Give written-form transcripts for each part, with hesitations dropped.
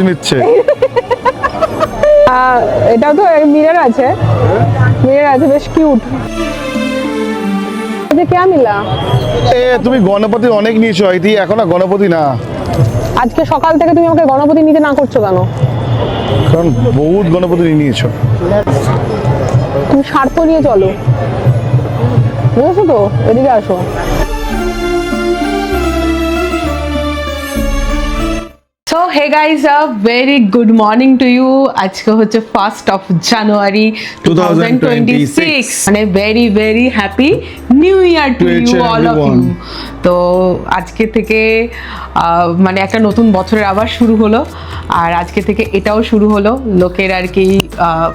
নিচ্ছে। এটাও তো মিরর আছে, বেশ কিউট। क्या मिला? তুমি গণপতি অনেক নিয়েছো, আইতি এখন না গণপতি না। আজকে সকাল থেকে তুমি আমাকে গণপতি নিতে না করছো কেন? কারণ বহুত গণপতি নিয়েছো। তুমি স্বার্থ নিয়ে চলো, বুঝেছো তো? এদিকে আসো। So hey guys, a very good morning to you. আজকে হচ্ছে 1st of January 2026 মানে very happy new year to you all of you. তো আজকে থেকে মানে একটা নতুন বছরের আবার শুরু হলো, আর আজকে থেকে এটাও শুরু হলো লোকের আর কি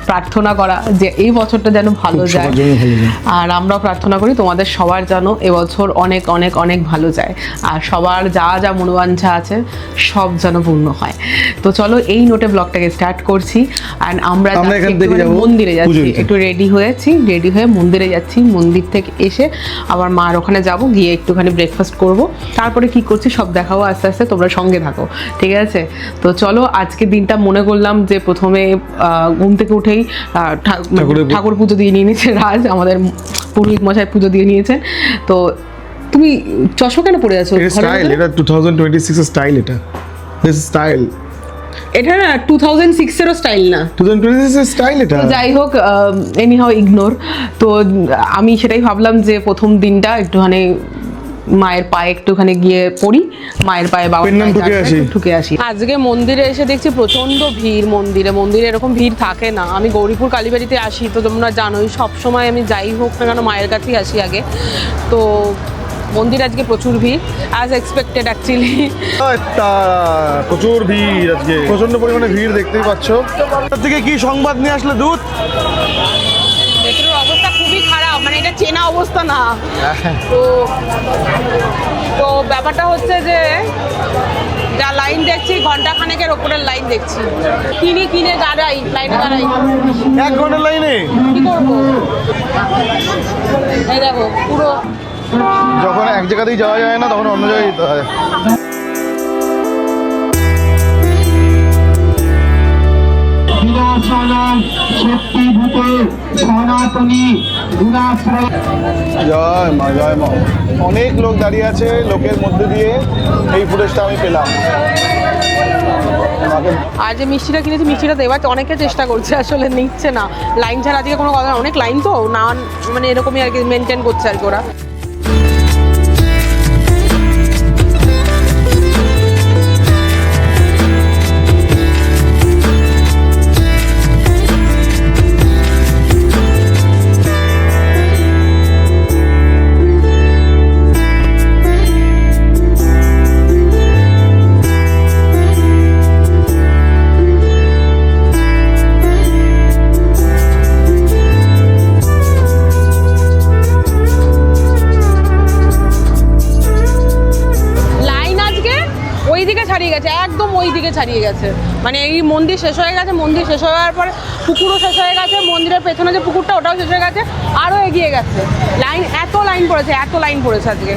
প্রার্থনা করা যে এই বছরটা যেন ভালো যায়, আর আমরাও প্রার্থনা করি তোমাদের সবার যেন এবছর অনেক অনেক অনেক ভালো যায়, আর সবার যা যা মনোবাঞ্ছা আছে সব যেন পূর্ণ হয়। তো চলো এই নোটে ব্লগটাকে স্টার্ট করছি। আর আমরা মন্দিরে যাচ্ছি, একটু রেডি হয়ে মন্দিরে যাচ্ছি। মন্দির থেকে এসে আবার মার ওখানে যাব, গিয়ে একটুখানি ব্রেকফাস্ট করব, তারপরে কি করছি সব দেখাবো আস্তে আস্তে, তোমরা সঙ্গে থাকো, ঠিক আছে? তো চলো আজকে দিনটা মনে করলাম যে প্রথমে ঘুম থেকে উঠেই ঠাকুর পুজো দিয়ে নিয়ে নিয়েছে রাজ, আমাদের পুরোহিত মশাই পুজো দিয়ে নিয়েছেন। তো তুমি চশমা কেন পরে আছো? স্টাইল এটা 2026 এর স্টাইল, এটা দিস স্টাইল, এটা না 2006 এরও স্টাইল না, 2026 এর স্টাইল এটা। যাই হোক, এনিহাউ ইগনোর। তো আমি সেটাই ভাবলাম যে প্রথম দিনটা একটুখানি মায়ের পায়ে একটুখানি গিয়ে পড়ি, মায়ের পায়ে বাবা ঢুকে আসি। আজকে মন্দিরে এসে দেখছি প্রচন্ড ভিড়। মন্দিরে এরকম ভিড় থাকে না। আমি গৌরীপুর কালীবাড়িতে আসি, তো তোমরা জানোই সব সময় আমি যাই হোক না কেন মায়ের কাছেই আসি আগে। তো মন্দির আজকে প্রচুর ভিড়, অ্যাজ এক্সপেক্টেড অ্যাকচুয়ালি। প্রচুর ভিড় আজকে, প্রচন্ড পরিমাণে ভিড় দেখতেই পাচ্ছ। থেকে কি সংবাদ নিয়ে আসলে দূত? ভেতরের অবস্থা খুবই খারাপ, মানে এটা চেনা অবস্থা না। তো ব্যাপারটা হচ্ছে যে যা লাইন দেখছি ঘন্টাখানেকের ওপরের লাইন দেখছি। কিনে লাইনে দাঁড়াই 1 ঘন্টার লাইনে কি করবো? এই দেখো পুরো, যখন এক জায়গাতেই যাওয়া যায় না তখন অন্য জায়গায় যেতে হয়। জয় মা, জয় মা। অনেক লোক দাঁড়িয়ে আছে, লোকের মধ্যে দিয়ে এই ফুটেজটা আমি পেলাম। আর যে মিষ্টিটা কিনেছি, মিষ্টিটা দেওয়ার অনেকে চেষ্টা করছে, আসলে নিচ্ছে না। লাইন ছাড়া আজকে কোনো কথা, অনেক লাইন তো না, মানে এরকমই আর কি মেনটেন করছে আর কি ওরা। একদম ওই দিকে ছাড়িয়ে গেছে, মানে এই মন্দির শেষ হয়ে গেছে, মন্দির শেষ হওয়ার পরে পুকুরও শেষ হয়ে গেছে, মন্দিরের পেছনে যে পুকুরটা ওটাও শেষ হয়ে গেছে, আরও এগিয়ে গেছে লাইন, এত লাইন পড়েছে আজকে।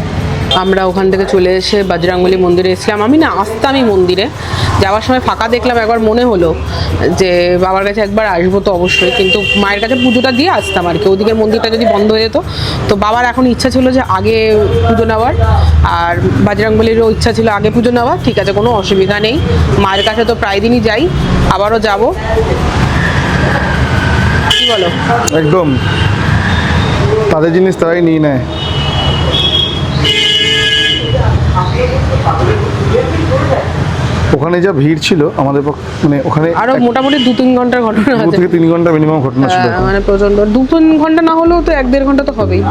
আমরা ওখান থেকে চলে এসে বজরংবলী মন্দিরে এসেছিলাম। আমি না আসতামই মন্দিরে, যাওয়ার সময় ফাঁকা দেখলাম, একবার মনে হলো যে বাবার কাছে একবার আসবো তো অবশ্যই, কিন্তু মায়ের কাছে পুজোটা দিয়ে আসতাম আর কি, ওদিকের মন্দিরটা যদি বন্ধ হয়ে যেত। তো বাবার এখন ইচ্ছা ছিল যে আগে পুজো নেওয়ার, আর বজরংবলীরও ইচ্ছা ছিল আগে পুজো নেওয়ার। ঠিক আছে, কোনো অসুবিধা নেই, মায়ের কাছে তো প্রায় দিনই যাই, আবারও যাব, কি বলো? একদম, তাদের জিনিস তারাই নিয়ে নেয়। ওখানে যা ভিড় ছিল আমাদের মানে ওখানে আরো মোটামুটি 2-3 ঘন্টার ঘটনা আছে, 2 থেকে 3 ঘন্টা মিনিমাম ঘটনা ছিল, মানে প্রচন্ড। 2-3 ঘন্টা না হলেও তো 1-1.5 ঘন্টা তো হবেই।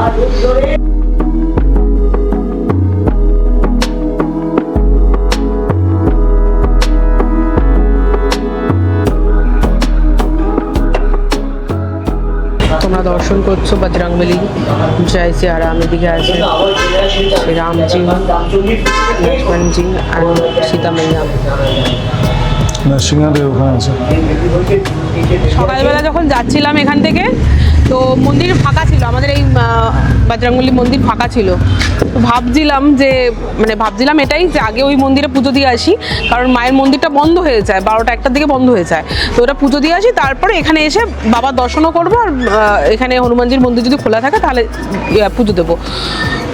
তোমরা দর্শন করছো বজরংবলী, জয় শ্রী রাম। এদিকে আছে শ্রী রামজি, লক্ষ্মণজি আর সীতা মাইয়া। নরসিংহাদের ওখানে আছে। সকালবেলা যখন যাচ্ছিলাম এখান থেকে, তো মন্দির ফাঁকা ছিল, আমাদের এই বজরংবলী মন্দির ফাঁকা ছিল। তো ভাবছিলাম এটাই যে আগে ওই মন্দিরে পুজো দিয়ে আসি, কারণ মায়ের মন্দিরটা বন্ধ হয়ে যায় 12টা 1টার দিকে বন্ধ হয়ে যায়। তো ওটা পুজো দিয়ে আসি, তারপরে এখানে এসে বাবার দর্শনও করবো, আর এখানে হনুমানজির মন্দির যদি খোলা থাকে তাহলে পুজো দেবো।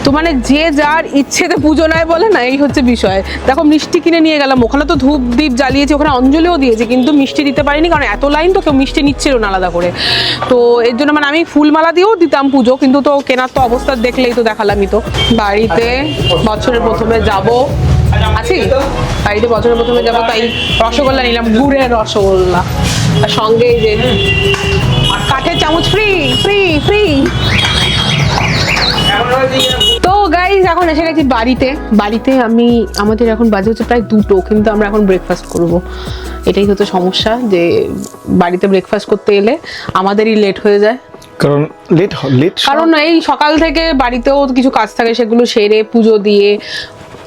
তো মানে যে যার ইচ্ছেতে পুজো নেয় বলে না, এই হচ্ছে বিষয়। দেখো মিষ্টি কিনে নিয়ে গেলাম, ওখানে তো ধূপ দ্বীপ জ্বালিয়েছি, ওখানে অঞ্জলিও দিয়েছি, কিন্তু মিষ্টি দিতে পারিনি, কারণ এত লাইন, তো কেউ মিষ্টি নিচ্ছিল না আলাদা করে। তো এর জন্য মানে আমি ফুলমালা দিয়েও দিতাম পুজো, কিন্তু তো কেনার তো অবস্থা দেখলেই তো দেখালামই। তো বাড়িতে বছরের প্রথমে যাব, আছি বাড়িতে বছরের প্রথমে যাব, তাই রসগোল্লা নিলাম, গুড়ের রসগোল্লা, আর সঙ্গে এই যে কাঠের চামচ ফ্রি ফ্রি ফ্রি। তো গাইজ এখন এসে গেছি বাড়িতে আমাদের এখন বাজে হচ্ছে প্রায় 2টো, কিন্তু আমরা এখন ব্রেকফাস্ট করব। এটাই হচ্ছে সমস্যা, যে বাড়িতে ব্রেকফাস্ট করতে এলে আমাদেরই লেট হয়ে যায়, কারণ এই সকাল থেকে বাড়িতেও কিছু কাজ থাকে, সেগুলো সেরে পুজো দিয়ে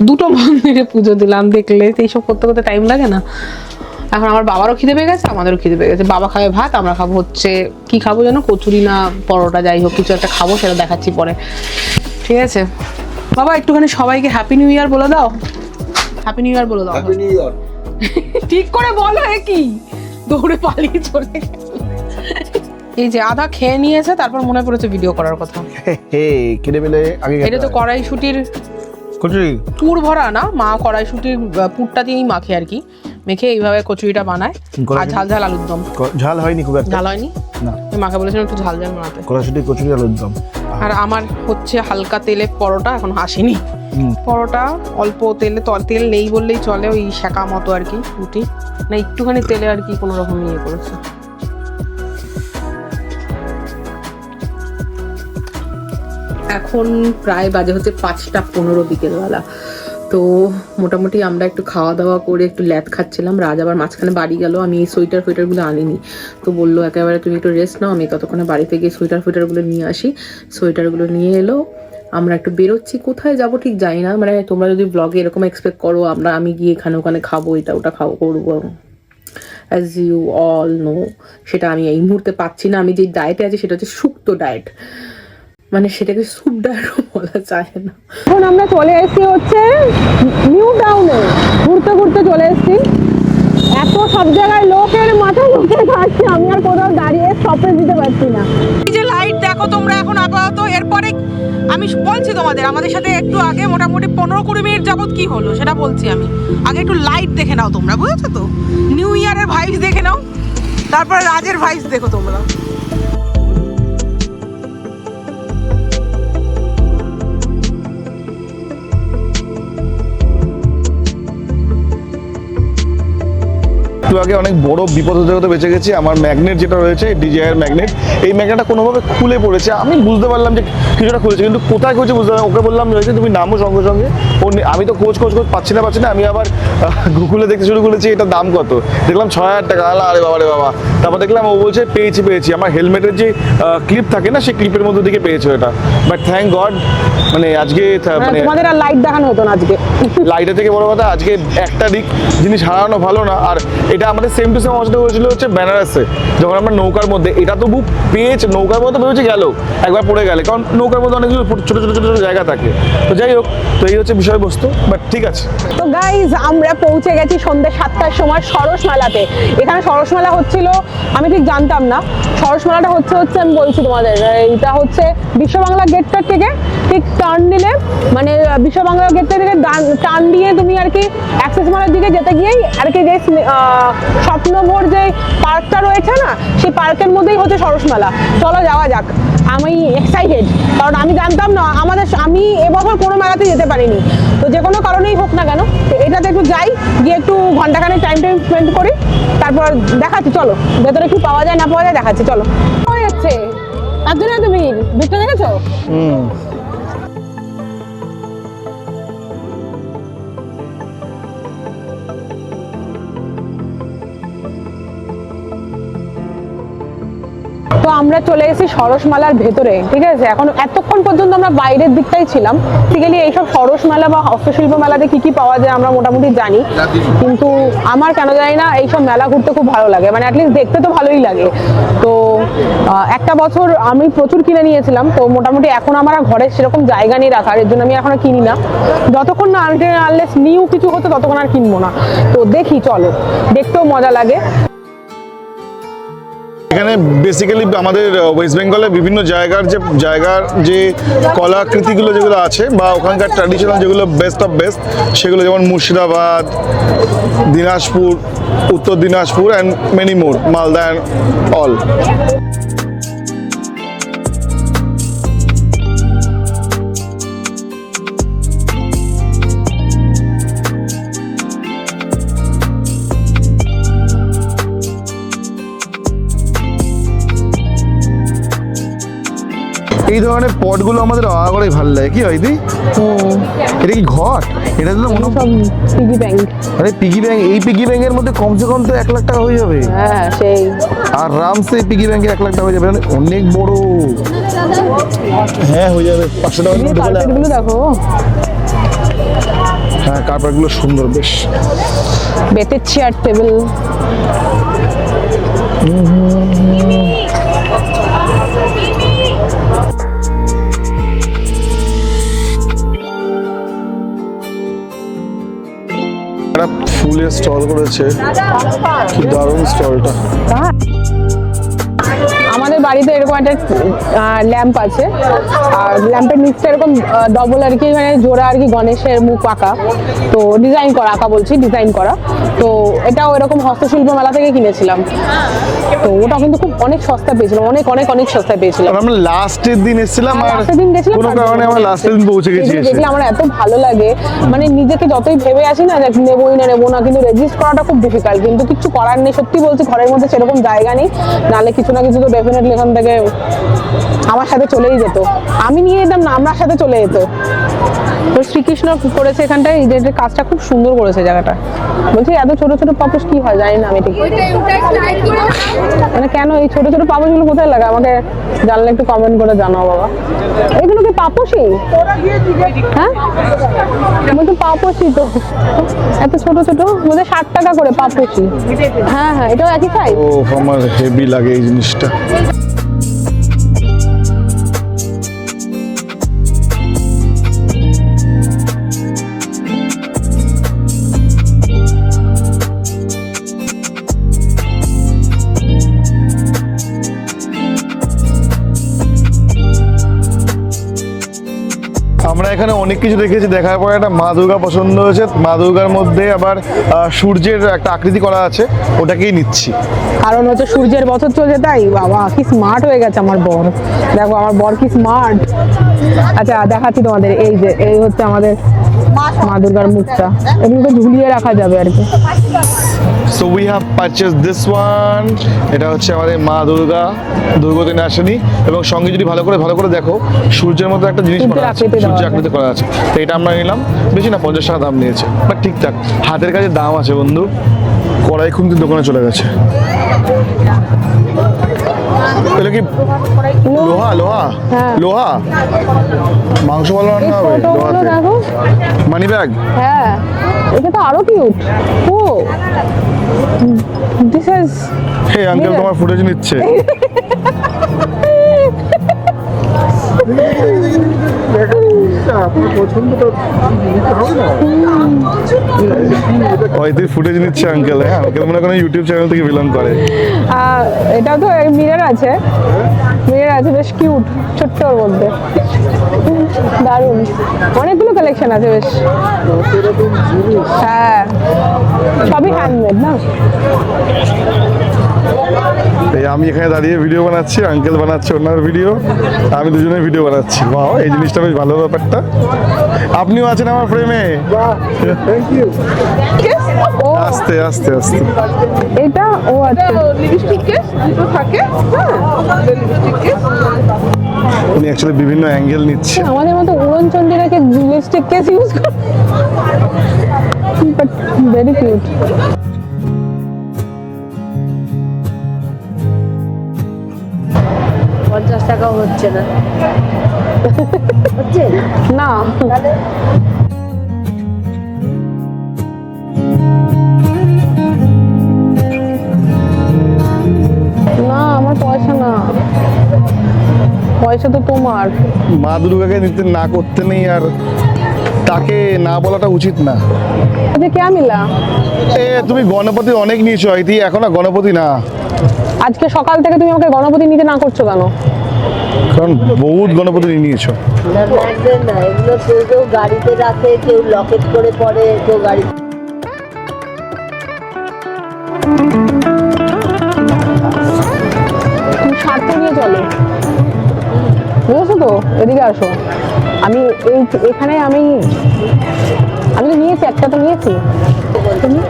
2টো মন্দিরে পুজো দিলাম, দেখলে এইসব করতে করতে টাইম লাগে না। এখন আমার বাবারও খিদে পেয়ে গেছে, আমাদেরও খিদে পেয়ে গেছে। বাবা খাবে ভাত, আমরা খাবো হচ্ছে কি খাবো যেন, কচুরি না পরোটা, যাই হোক কিছু একটা খাবো, সেটা দেখাচ্ছি পরে। ঠিক আছে বাবা, একটুখানি সবাইকে হ্যাপি নিউ ইয়ার বলে দাও। হ্যাপি নিউ ইয়ার বলে দাও। হ্যাপি নিউ ইয়ার। ঠিক করে বলো, কি দৌড়ে পালিয়ে চলে গেল। এই যে আধা খেয়ে নিয়েছে, তারপর মনে পড়েছে ভিডিও করার কথা। কেটে পেলে আগে এটা তো কড়াইশুটির কচুরি, পুর ভরা না, মা কড়াইশুটির পুরটা দিয়েই মাখে আর কি, মেখে এইভাবে কচুরিটা বানায়। আর ঝাল ঝাল আলুর দম। ঝাল হয়নি খুব একটা? ঝাল হয়নি না, মাকে বলেছিলাম একটু ঝাল ঝাল বানাতে। কড়াইশুটি কচুরি আলুর দম। আর আমার হচ্ছে হালকা তেলে পরোটা, এখন আসেনি পরোটা, অল্প তেলে, তেল নেই বললেই চলে, ওই শেখা মতো আর কি, রুটি না একটুখানি তেলে আর কি কোনো রকম ইয়ে করেছে। এখন প্রায় বাজে হচ্ছে 5টা 15 বিকেলবেলা। তো মোটামুটি আমরা একটু খাওয়া দাওয়া করে একটু ল্যাদ খাচ্ছিলাম। রাজ আবার মাঝখানে বাড়ি গেল, আমি এই সোয়েটারগুলো আনিনি, তো বললো একেবারে তুমি একটু রেস্ট নাও, আমি ততক্ষণে বাড়িতে গিয়ে সোয়েটারগুলো নিয়ে আসি। সোয়েটারগুলো নিয়ে এলো, আমরা একটু বেরোচ্ছি, কোথায় যাব ঠিক জানি না, মানে তোমরা যদি ব্লগে এরকম এক্সপেক্ট করো আমি গিয়ে এখানে ওখানে খাবো, এটা ওটা খাবো করবো, অ্যাজ ইউ অল নো, সেটা আমি এই মুহূর্তে পাচ্ছি না। আমি যে ডায়েটে আছি সেটা হচ্ছে সুক্ত ডায়েট, মানে সেটাকে স্যুপ ডায়েটও বলা যায় না। এখন আমরা চলে এসেছি হচ্ছে নিউ টাউনে, ঘুরতে চলে এসেছি। এত সব জায়গায় লোকের মাথা লোকে থাকছে, আমি আর কোথাও দাঁড়িয়ে স্টপেজ দিতে পারছি না। এই যে লাইট দেখো তোমরা এখন আপাতত, এরপরে আমি বলছি তোমাদের, আমাদের সাথে একটু আগে মোটামুটি 15-20 মিনিট যাবত কি হলো সেটা বলছি আমি। আগে একটু লাইট দেখে নাও তোমরা, বুঝেছো তো? নিউ ইয়ারের ভাইবস দেখে নাও, তারপরে রাজের ভাইবস দেখো তোমরা। একটু আগে অনেক বড় বিপদ হতে বেঁচে গেছি। আমার ম্যাগনেট যেটা রয়েছে, ডিজিআইয়ের ম্যাগনেট, এই ম্যাগনেটটা কোনোভাবে খুলে পড়েছে। আমি বুঝতে পারলাম যে কিছুটা খুলেছে, কিন্তু কোথায় খুলেছে বুঝতে পারলাম। ওকে বললাম রয়েছে তুমি নামো সঙ্গে সঙ্গে, আমি তো খোঁজ পাচ্ছি না। আমি আবার গুগলে দেখতে শুরু করেছি এটার দাম কত, দেখলাম 6000 টাকা। আরে বাবা। তারপর দেখলাম ও বলছে পেয়েছি। আমার হেলমেটের যে ক্লিপ থাকে না, সেই ক্লিপের মধ্যে দিকে পেয়েছে এটা। বাট থ্যাংক গড, মানে আজকে মানে তোমাদের আর লাইট দেখানো হতো না আজকে। লাইটের থেকে বড় কথা, আজকে একটা দিক জিনিস হারানো ভালো না। আর এটা আমাদের সেম টু সেম অবস্থা হয়েছিল হচ্ছে বেনারসে, যখন আমরা নৌকার মধ্যে, এটা তো বুক পেয়েছে নৌকার মধ্যে ভেবেছে গেল, একবার পড়ে গেলে, কারণ নৌকার মধ্যে অনেক ছোট জায়গা থাকে। তো যাই হোক, তো এই হচ্ছে বিষয়বস্তু, বাট ঠিক আছে। তো গাইজ আমরা পৌঁছে গেছি সন্ধ্যে 7টার সময় সরস মেলাতে। এখানে সরস মেলা হচ্ছিল, আমি ঠিক জানতাম না। সরস মেলাটা হচ্ছে আমি বলছি তোমাদের, এটা হচ্ছে বিশ্ব বাংলা গেটটার থেকে ঠিক টার্ন নিলে, মানে বিশ্ব বাংলা গেটটা থেকে টার্ন দিয়ে তুমি আর কি অ্যাক্সেস মলের দিকে যেতে গিয়েই আর কি যে স্বপ্নভোর যে পার্কটা রয়েছে না, সেই পার্কের মধ্যেই হচ্ছে সরস মেলা। চলো যাওয়া যাক, আমি এক্সাইটেড, কারণ আমি জানতাম না, আমি এবছর কোনো মেলাতে যেতে পারিনি। তো যে কোনো কারণেই হোক না কেন, এটাতে একটু যাই, গিয়ে একটু ঘন্টাখানেক টাইম স্পেন্ড করি, তারপর দেখাচ্ছি। চলো ভেতরে কি পাওয়া যায় না পাওয়া যায় দেখাচ্ছি। চলো হয়ে যাচ্ছে, তার জন্য তুমি ভিড়টা দেখেছো? তো আমরা চলে এসেছি সরসমেলার ভেতরে, ঠিক আছে। এখন এতক্ষণ পর্যন্ত আমরা বাইরের দিকটাই ছিলাম। বেসিক্যালি এইসব সরসমেলা বা হস্তশিল্প মেলাতে কি কি পাওয়া যায় আমরা মোটামুটি জানি, কিন্তু আমার কেন জানি না এইসব মেলা ঘুরতে খুব ভালো লাগে, মানে অ্যাটলিস্ট দেখতে তো ভালোই লাগে। তো একটা বছর আমি প্রচুর কিনে নিয়েছিলাম, তো মোটামুটি এখন আমার আর ঘরে সেরকম জায়গা নেই রাখার, এর জন্য আমি এখন আর কিনি না। যতক্ষণ না আনলেস নিউ কিছু হতো ততক্ষণ আর কিনবো না। তো দেখি, চলো, দেখতেও মজা লাগে। এখানে বেসিক্যালি আমাদের ওয়েস্ট বেঙ্গলে বিভিন্ন জায়গার যে কলাকৃতিগুলো যেগুলো আছে বা ওখানকার ট্র্যাডিশনাল যেগুলো বেস্ট অফ বেস্ট, সেগুলো যেমন মুর্শিদাবাদ, দিনাজপুর, উত্তর Dinajpur and many more, Malda and all. এই ধরনের পটগুলো আমাদের আলাদা ভালো লাগে, কি হয় দি? এটা কি ঘট? এটা তো মনে সব পিগি ব্যাংক। আরে পিগি ব্যাংক, এই পিগি ব্যাংকের মধ্যে কমসে কম তো 1 লাখ টাকা হয়ে যাবে। হ্যাঁ সেই। আর রামসে এই পিগি ব্যাংকে 1 লাখ টাকা হয়ে যাবে, মানে অনেক বড়। হ্যাঁ হয়ে যাবে, 500 টাকা মধ্যে হলে। কার্পেটগুলো দেখো। হ্যাঁ কার্পেটগুলো সুন্দর বেশ। বেতের চেয়ার টেবিল। একটা ফুলের স্টল করেছে, কি দারুণ স্টলটা। আমাদের বাড়িতে এরকম একটা ল্যাম্প আছে, আর ল্যাম্পের নিচটা এরকম ডবল আর কি, মানে জোড়া আর কি গণেশের মুখ আঁকা, তো ডিজাইন করা, ডিজাইন করা। তো এটাও এরকম হস্তশিল্প মেলা থেকে কিনেছিলাম, তো ওটা কিন্তু খুব অনেক সস্তা পেয়েছিলাম, অনেক অনেক অনেক সস্তা পেয়েছিলাম। আমরা লাস্টের দিন এসেছিলাম, আর লাস্টের দিন গেছিলাম, কোনো কারণে আমরা লাস্টের দিন পৌঁছে গেছি। দেখলে আমার এত ভালো লাগে, মানে নিজেকে যতই ভেবে আসি না যে নেবোই না নেবো না, কিন্তু রেজিস্ট করাটা খুব ডিফিকাল্ট, কিন্তু কিছু করার নেই। সত্যি বলছি, ঘরের মধ্যে সেরকম জায়গা নেই, নাহলে কিছু না কিছু তো ডেফিনেটলি এখান থেকে আমার সাথে চলেই যেত। আমি নিয়ে যেতাম না, আমার সাথে চলে যেত। তো শ্রীকৃষ্ণ করেছে এখানটায়, এই যে কাজটা খুব সুন্দর করেছে জায়গাটা। বলছি এত ছোট ছোট পাপোশ কি হয় জানি না আমি ঠিক, মানে কেন এই ছোট ছোট পাপোশগুলো কোথায় লাগে আমাকে জানলে একটু কমেন্ট করে জানাও বাবা। এগুলো কি পাপোশই? হ্যাঁ বলছি পাপোশই তো, এত ছোট ছোট, বলতে 60 টাকা করে পাপোশই। হ্যাঁ হ্যাঁ, এটাও একই সাইজ। ও আমার হেভি লাগে এই জিনিসটা। আমরা এখানে অনেক কিছু দেখেছি, দেখার পরে একটা মা দুর্গা পছন্দ হয়েছে। মা দুর্গার মধ্যে আবার সূর্যের একটা আকৃতি করা আছে, ওটাকেই নিচ্ছি। কারণ হচ্ছে সূর্যের বছর চলছে তাই। বাবা কি স্মার্ট হয়ে গেছে আমার বর, দেখো আমার বর কি স্মার্ট। আচ্ছা দেখাচ্ছি তোমাদের, এই যে এই হচ্ছে আমাদের মা দুর্গার মুখটা, এগুলোকে ঝুলিয়ে রাখা যাবে আর কি। So we have purchase this one. এটা হচ্ছে আমাদের মা দুর্গা, দুর্গতিনী আসেনি, এবং সঙ্গে যদি ভালো করে দেখো সূর্যের মতো একটা জিনিস করা আছে, সূর্য আকৃতি করা আছে। তো এটা আমরা নিলাম, বেশি না 50 টাকা দাম নিয়েছে, বাট ঠিকঠাক হাতের কাছে দাম আছে বন্ধু। কড়াই খুন্তি দোকানে চলে গেছে। এটা কি লোহা? হ্যাঁ। লোহা মাংস ভালো রান্না হবে লোহাতে। Money bag. হ্যাঁ এটা তো আরো কিউট। ও দিস ইজ, হে আঙ্কেল তোমার ফুটেজ নিচ্ছে। ফুটেজ নিচ্ছে আঙ্কেল। হ্যাঁ আঙ্কেল মনে করেন ইউটিউব চ্যানেল থেকে বিলং করে। এটাও তো মিরর আছে, বেশ কিউট, ছোট্টর মধ্যে দারুণ। অনেকগুলো কালেকশন আছে বেশ। হ্যাঁ সবই হ্যান্ডমেড না। আমি এখানে দাঁড়িয়ে ভিডিও বানাচ্ছি, আঙ্কেল বানাচ্ছে ওনার ভিডিও, আমি দুজনে ভিডিও বানাচ্ছি। বাহ এই জিনিসটা বেশ ভালো ব্যাপারটা। আপনিও আছেন আমার ফ্রেমে। আস্তে আস্তে আস্তে। এটা ও আচ্ছা লিপস্টিক কেস দুটো থাকে। উনি অ্যাকচুয়ালি বিভিন্ন অ্যাঙ্গেল নিচ্ছে। আমাদের মতো উড়নচণ্ডীরাকে লিপস্টিক কেস ইউজ করে, বাট ভেরি কিউট। 50 টাকাও হচ্ছে না। হচ্ছে না তাহলে না আমার পয়সা না, পয়সা তো তোমার। মা দুর্গাকে নিতে না করতে নেই, আর তাকে না বলাটা উচিত না। আচ্ছা কে মিলা? তুমি গণপতি অনেক নিয়েছো, আইতি এখন আর গণপতি না। আজকে সকাল থেকে তুমি আমাকে গণপতি নিতে না করছো কেন? কারণ বহুত গণপতি নিয়েছো। না ম্যাগনেট না, এগুলো কেউ কেউ গাড়িতে রাখে, কেউ লকেট করে পরে, কেউ গাড়ি তুমি স্বার্থ নিয়ে চলো, বুঝেছো তো? এদিকে আসো। আমি এখানে আমি তো নিয়েছি, একটা তো নিয়েছি। তুমি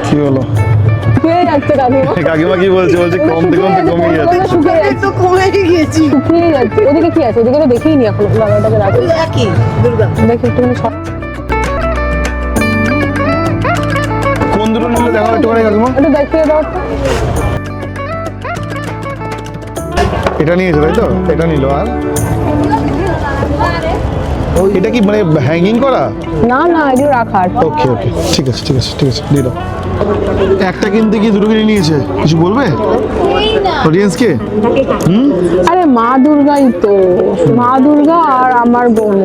কি হলো? শুকিয়ে যাচ্ছে কাকিমা। কাকিমা কি বলছে? বলছে কমতে কমতে কমে যাচ্ছে। শুকিয়ে যাচ্ছে, কমে গিয়েছি। শুকিয়ে যাচ্ছে। ওদিকে কি আছে? ওদিকে তো দেখিনি নি এখন। লাগাটাকে রাখি একই দুর্গা দেখি একটুখানি কোন দুটো নিলে দেখা একটুখানি কাকিমা? একটু দেখিয়ে দাও তো। এটা নিয়েছো তাই তো? এটা নিল। আর এটা কি মানে হ্যাঙ্গিং করা? না না, এগুলো রাখার। ওকে ওকে, ঠিক আছে ঠিক আছে ঠিক আছে, দিয়ে দাও। একটা কিনতে কি দুটো কিনে নিয়েছে, কিছু বলবে অডিয়েন্সকে? আরে মা দুর্গাই তো, মা দুর্গা আর আমার বোন।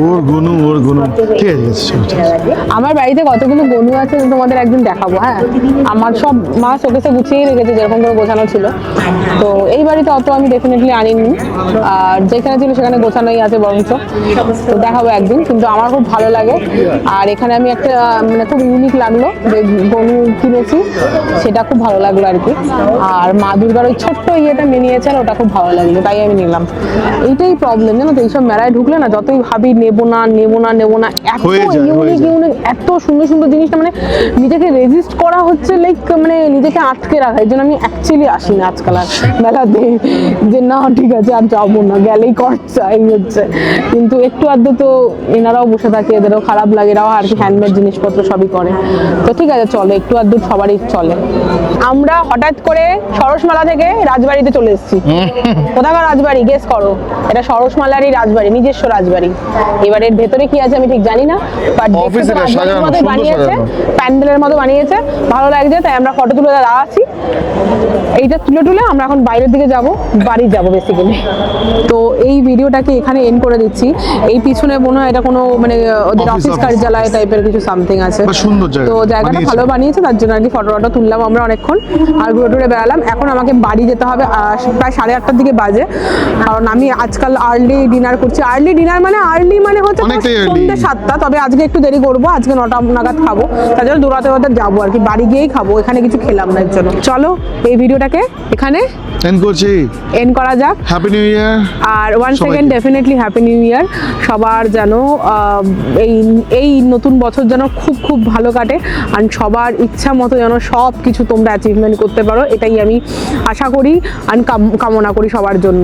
ওর গুনু ওর গুনু, ঠিক আছে ঠিক আছে, ঠিক আছে। আমার বাড়িতে কতগুলো গনু আছে তোমাদের একদিন দেখাবো। হ্যাঁ, আমার সব মা শোকেসে গুছিয়েই রেখেছে যেরকম করে গোছানো ছিল। তো এই বাড়িতে অত আমি ডেফিনেটলি আনিনি, আর যেখানে ছিল সেখানে গোছানোই আছে বরঞ্চ। তো দেখাবো একদিন, কিন্তু আমার খুব ভালো লাগে। আর এখানে আমি একটা মানে খুব ইউনিক লাগলো যে গনু কিনেছি, সেটা খুব ভালো লাগলো আর কি। আর মা দুর্গার ওই ছোট্ট ইয়েটা মিনিয়েচার, ওটা খুব ভালো লাগলো, তাই আমি নিলাম। এইটাই প্রবলেম জানো তো, এইসব মেলায় ঢুকলে না যতই ভাবি নেবো না নেবো না নেবো না, এত হয়ে যায়, হয়ে ইউনিক যায়। ইউনিক এত সুন্দর সুন্দর জিনিসটা, মানে নিজেকে রেজিস্ট করা হচ্ছে, লাইক মানে নিজেকে আটকে রাখা। এই জন্য আমি অ্যাকচুয়ালি আসি না আজকাল আর মেলাতে, যে না ঠিক আছে আর যাবো না, গেলেই খরচা এই হচ্ছে। কিন্তু একটু আধটু তো এনারাও বসে থাকে, এদেরও খারাপ লাগে, এরাও আর কি হ্যান্ডমেড জিনিসপত্র সবই করে। তো ঠিক আছে চলে, একটু আধটু সবারই চলে। আমরা হঠাৎ করে সরসমালা থেকে রাজবাড়িতে চলে এসেছি। কোথাকার রাজবাড়ি গেস করো? এটা সরসমালারই রাজবাড়ি, নিজস্ব রাজবাড়ি। এবার এর ভেতরে কি আছে আমি ঠিক জানি না, বাট Office এটা সাজানো, সুন্দর বানিয়েছে, সাজানো। প্যান্ডেলের মতো বানিয়েছে, ভালো লাগছে, তাই আমরা ফটো তুলে দাঁড়াচ্ছি। এইটা তুলে আমরা এখন বাইরের দিকে যাব, বাড়ি যাব বেসিক্যালি। তো এই ভিডিওটাকে এখানে এন্ড করে দিচ্ছি। এই পিছনে মনে হয় এটা কোনো মানে ওদের Office, অফিস office. কার্যালয় টাইপের কিছু সামথিং আছে। বা সুন্দর জায়গা, তো জায়গাটা বানিয়েছে। ভালো বানিয়েছে, তার জন্য আর কি ফটো তুললাম আমরা অনেকক্ষণ, আর ঘুরে টুরে বেড়ালাম। এখন আমাকে বাড়ি যেতে হবে, প্রায় 8:30টার দিকে বাজে, কারণ আমি আজকাল আর্লি ডিনার করছি। আর্লি ডিনার মানে আর্লি মানে হচ্ছে অনেকটাই early। সন্ধ্যে 7টা, তবে আজকে একটু দেরি করবো, আজকে 9টা নাগাদ খাবো, তার জন্য দৌড়াতে যাবো আর কি, বাড়ি গিয়েই খাবো, এখানে কিছু খেলাম না এর জন্য। চলো এই ভিডিওটাকে এখানে এন্ড করছি। এন্ড করা যাক। Happy new year. আর ওয়ান সবাইকে। Second definitely happy new year. সবার যেন এই নতুন বছর যেন খুব খুব ভালো কাটে, আর সবার ইচ্ছা মতো যেন সব কিছু তোমরা অ্যাচিভমেন্ট করতে পারো, এটাই আমি আশা করি আর কামনা করি সবার জন্য।